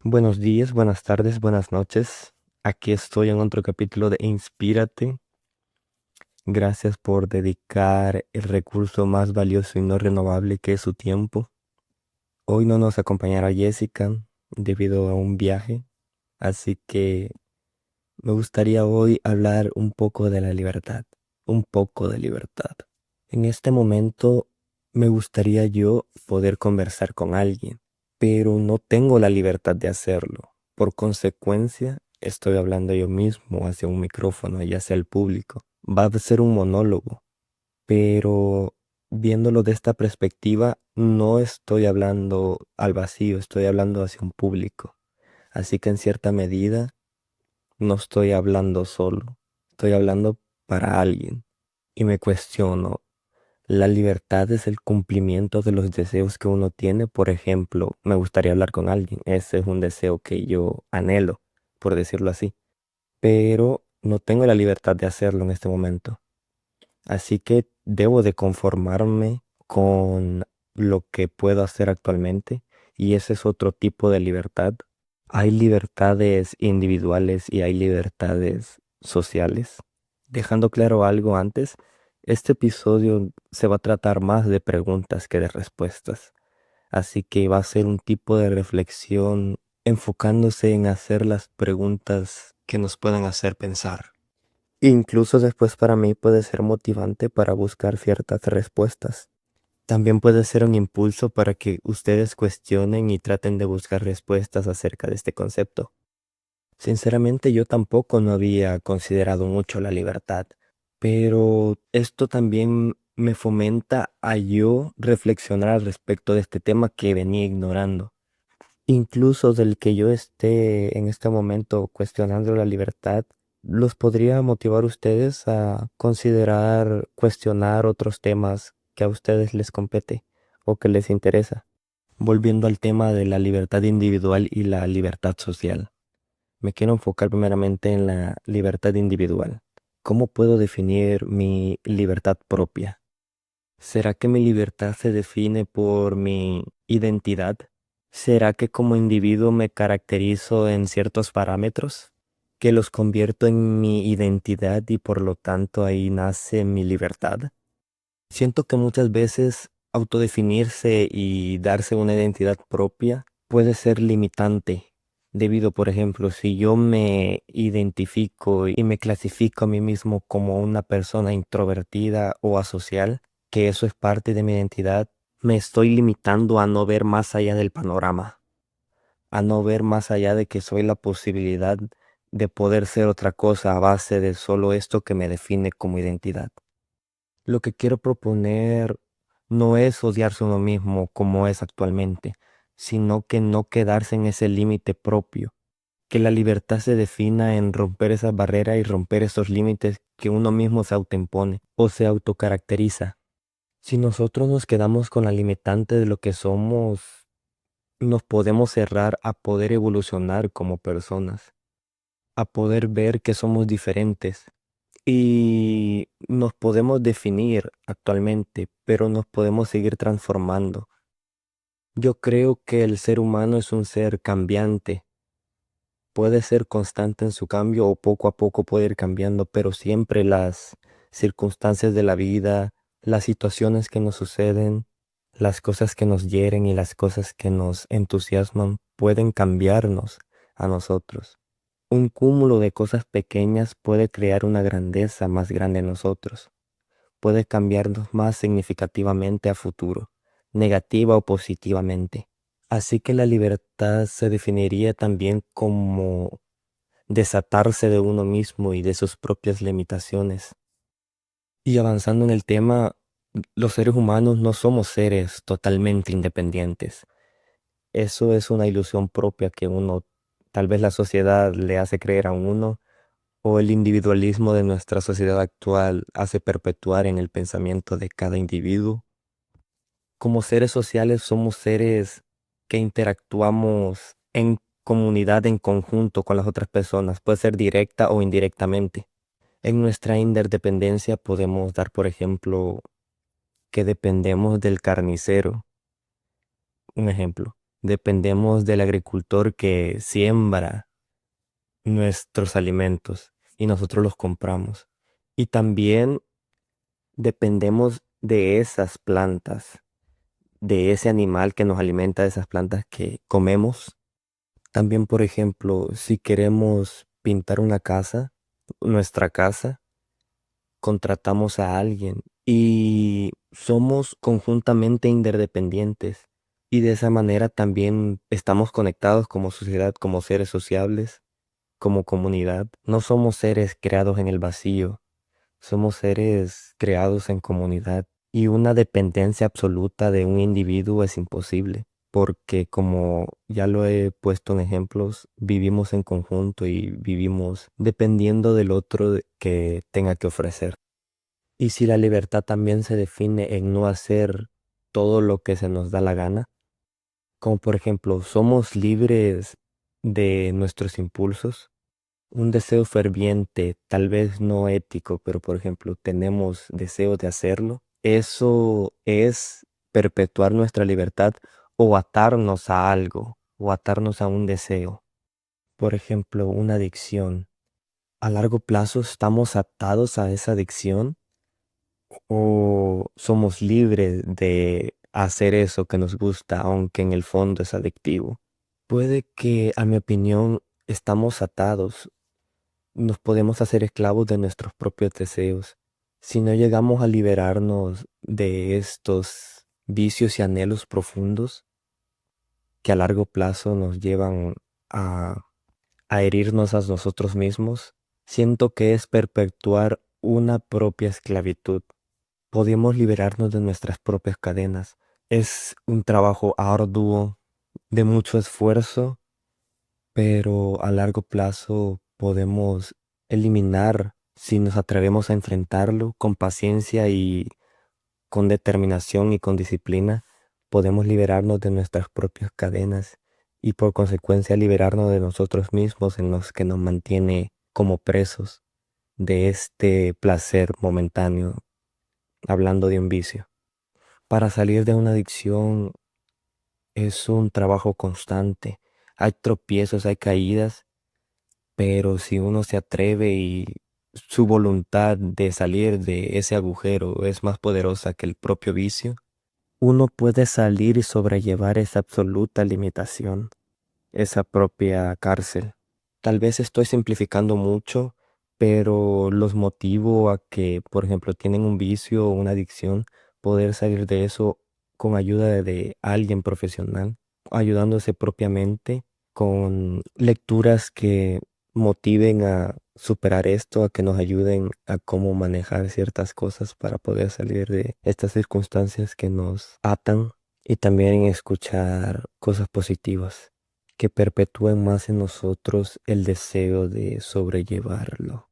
Buenos días, buenas tardes, buenas noches. Aquí estoy en otro capítulo de Inspírate. Gracias por dedicar el recurso más valioso y no renovable que es su tiempo. Hoy no nos acompañará Jessica debido a un viaje, así que me gustaría hoy hablar un poco de la libertad, un poco de libertad. En este momento me gustaría yo poder conversar con alguien, pero no tengo la libertad de hacerlo. Por consecuencia, estoy hablando yo mismo hacia un micrófono y hacia el público. Va a ser un monólogo, pero viéndolo de esta perspectiva, no estoy hablando al vacío, estoy hablando hacia un público. Así que en cierta medida, no estoy hablando solo, estoy hablando para alguien. Y me cuestiono, ¿la libertad es el cumplimiento de los deseos que uno tiene? Por ejemplo, me gustaría hablar con alguien. Ese es un deseo que yo anhelo, por decirlo así. Pero no tengo la libertad de hacerlo en este momento. Así que debo de conformarme con lo que puedo hacer actualmente. Y ese es otro tipo de libertad. Hay libertades individuales y hay libertades sociales. Dejando claro algo antes, este episodio se va a tratar más de preguntas que de respuestas, así que va a ser un tipo de reflexión enfocándose en hacer las preguntas que nos puedan hacer pensar. Incluso después para mí puede ser motivante para buscar ciertas respuestas. También puede ser un impulso para que ustedes cuestionen y traten de buscar respuestas acerca de este concepto. Sinceramente yo tampoco no había considerado mucho la libertad, pero esto también me fomenta a yo reflexionar al respecto de este tema que venía ignorando. Incluso del que yo esté en este momento cuestionando la libertad, los podría motivar ustedes a considerar, cuestionar otros temas que a ustedes les compete o que les interesa. Volviendo al tema de la libertad individual y la libertad social. Me quiero enfocar primeramente en la libertad individual. ¿Cómo puedo definir mi libertad propia? ¿Será que mi libertad se define por mi identidad? ¿Será que como individuo me caracterizo en ciertos parámetros que los convierto en mi identidad y por lo tanto ahí nace mi libertad? Siento que muchas veces autodefinirse y darse una identidad propia puede ser limitante, debido, por ejemplo, si yo me identifico y me clasifico a mí mismo como una persona introvertida o asocial, que eso es parte de mi identidad, me estoy limitando a no ver más allá del panorama, a no ver más allá de que soy la posibilidad de poder ser otra cosa a base de solo esto que me define como identidad. Lo que quiero proponer no es odiarse a uno mismo como es actualmente, sino que no quedarse en ese límite propio, que la libertad se defina en romper esa barrera y romper esos límites que uno mismo se autoimpone o se autocaracteriza. Si nosotros nos quedamos con la limitante de lo que somos, nos podemos cerrar a poder evolucionar como personas, a poder ver que somos diferentes. Y nos podemos definir actualmente, pero nos podemos seguir transformando. Yo creo que el ser humano es un ser cambiante. Puede ser constante en su cambio o poco a poco puede ir cambiando, pero siempre las circunstancias de la vida, las situaciones que nos suceden, las cosas que nos hieren y las cosas que nos entusiasman pueden cambiarnos a nosotros. Un cúmulo de cosas pequeñas puede crear una grandeza más grande en nosotros, puede cambiarnos más significativamente a futuro, negativa o positivamente. Así que la libertad se definiría también como desatarse de uno mismo y de sus propias limitaciones. Y avanzando en el tema, los seres humanos no somos seres totalmente independientes. Eso es una ilusión propia que tal vez la sociedad le hace creer a uno o el individualismo de nuestra sociedad actual hace perpetuar en el pensamiento de cada individuo. Como seres sociales somos seres que interactuamos en comunidad, en conjunto con las otras personas, puede ser directa o indirectamente. En nuestra interdependencia podemos dar, por ejemplo, que dependemos del carnicero, un ejemplo. Dependemos del agricultor que siembra nuestros alimentos y nosotros los compramos. Y también dependemos de esas plantas, de ese animal que nos alimenta, de esas plantas que comemos. También, por ejemplo, si queremos pintar una casa, nuestra casa, contratamos a alguien y somos conjuntamente interdependientes. Y de esa manera también estamos conectados como sociedad, como seres sociables, como comunidad. No somos seres creados en el vacío, somos seres creados en comunidad. Y una dependencia absoluta de un individuo es imposible, porque como ya lo he puesto en ejemplos, vivimos en conjunto y vivimos dependiendo del otro que tenga que ofrecer. Y si la libertad también se define en no hacer todo lo que se nos da la gana, como por ejemplo, somos libres de nuestros impulsos, un deseo ferviente, tal vez no ético, pero por ejemplo, tenemos deseo de hacerlo, eso es perpetuar nuestra libertad o atarnos a algo, o atarnos a un deseo. Por ejemplo, una adicción. A largo plazo estamos atados a esa adicción o somos libres de hacer eso que nos gusta, aunque en el fondo es adictivo. Puede que, a mi opinión, estamos atados, nos podemos hacer esclavos de nuestros propios deseos. Si no llegamos a liberarnos de estos vicios y anhelos profundos que a largo plazo nos llevan a, a herirnos a nosotros mismos, siento que es perpetuar una propia esclavitud. Podemos liberarnos de nuestras propias cadenas. Es un trabajo arduo, de mucho esfuerzo, pero a largo plazo podemos eliminar, si nos atrevemos a enfrentarlo con paciencia y con determinación y con disciplina, podemos liberarnos de nuestras propias cadenas y por consecuencia liberarnos de nosotros mismos en los que nos mantiene como presos de este placer momentáneo, hablando de un vicio. Para salir de una adicción es un trabajo constante. Hay tropiezos, hay caídas, pero si uno se atreve y su voluntad de salir de ese agujero es más poderosa que el propio vicio, uno puede salir y sobrellevar esa absoluta limitación, esa propia cárcel. Tal vez estoy simplificando mucho, pero los motivo a que, por ejemplo, tienen un vicio o una adicción, poder salir de eso con ayuda de alguien profesional, ayudándose propiamente con lecturas que motiven a superar esto, a que nos ayuden a cómo manejar ciertas cosas para poder salir de estas circunstancias que nos atan y también escuchar cosas positivas que perpetúen más en nosotros el deseo de sobrellevarlo.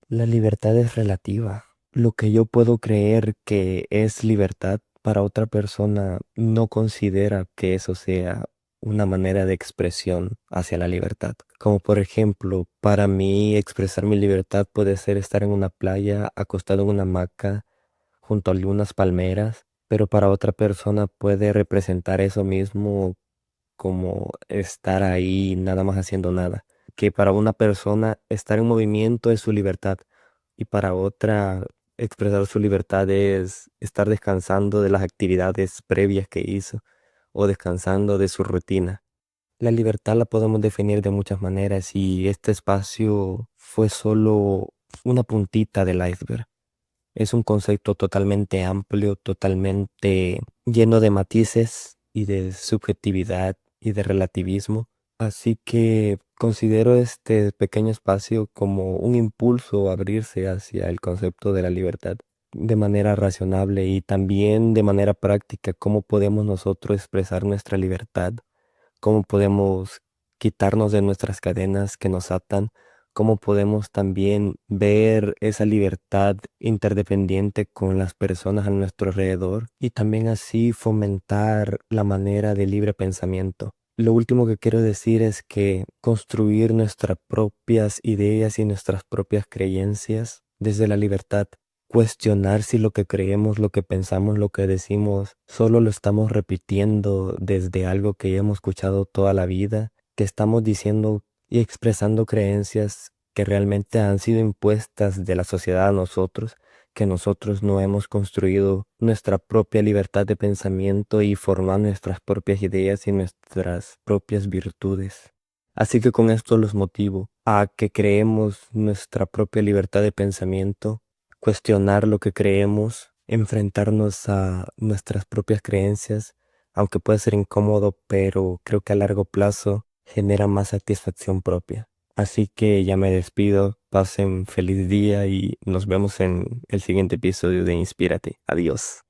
La libertad es relativa. Lo que yo puedo creer que es libertad, para otra persona no considera que eso sea una manera de expresión hacia la libertad. Como por ejemplo, para mí expresar mi libertad puede ser estar en una playa, acostado en una hamaca, junto a algunas palmeras, pero para otra persona puede representar eso mismo como estar ahí nada más haciendo nada. Que para una persona estar en movimiento es su libertad y para otra expresar su libertad es estar descansando de las actividades previas que hizo o descansando de su rutina. La libertad la podemos definir de muchas maneras y este espacio fue solo una puntita del iceberg. Es un concepto totalmente amplio, totalmente lleno de matices y de subjetividad y de relativismo. Así que considero este pequeño espacio como un impulso a abrirse hacia el concepto de la libertad de manera razonable y también de manera práctica, cómo podemos nosotros expresar nuestra libertad, cómo podemos quitarnos de nuestras cadenas que nos atan, cómo podemos también ver esa libertad interdependiente con las personas a nuestro alrededor y también así fomentar la manera de libre pensamiento. Lo último que quiero decir es que construir nuestras propias ideas y nuestras propias creencias desde la libertad cuestionar si lo que creemos, lo que pensamos, lo que decimos, solo lo estamos repitiendo desde algo que ya hemos escuchado toda la vida, que estamos diciendo y expresando creencias que realmente han sido impuestas de la sociedad a nosotros, que nosotros no hemos construido nuestra propia libertad de pensamiento y formar nuestras propias ideas y nuestras propias virtudes. Así que con esto los motivo a que creemos nuestra propia libertad de pensamiento, cuestionar lo que creemos, enfrentarnos a nuestras propias creencias, aunque puede ser incómodo, pero creo que a largo plazo genera más satisfacción propia. Así que ya me despido, pasen feliz día y nos vemos en el siguiente episodio de Inspírate. Adiós.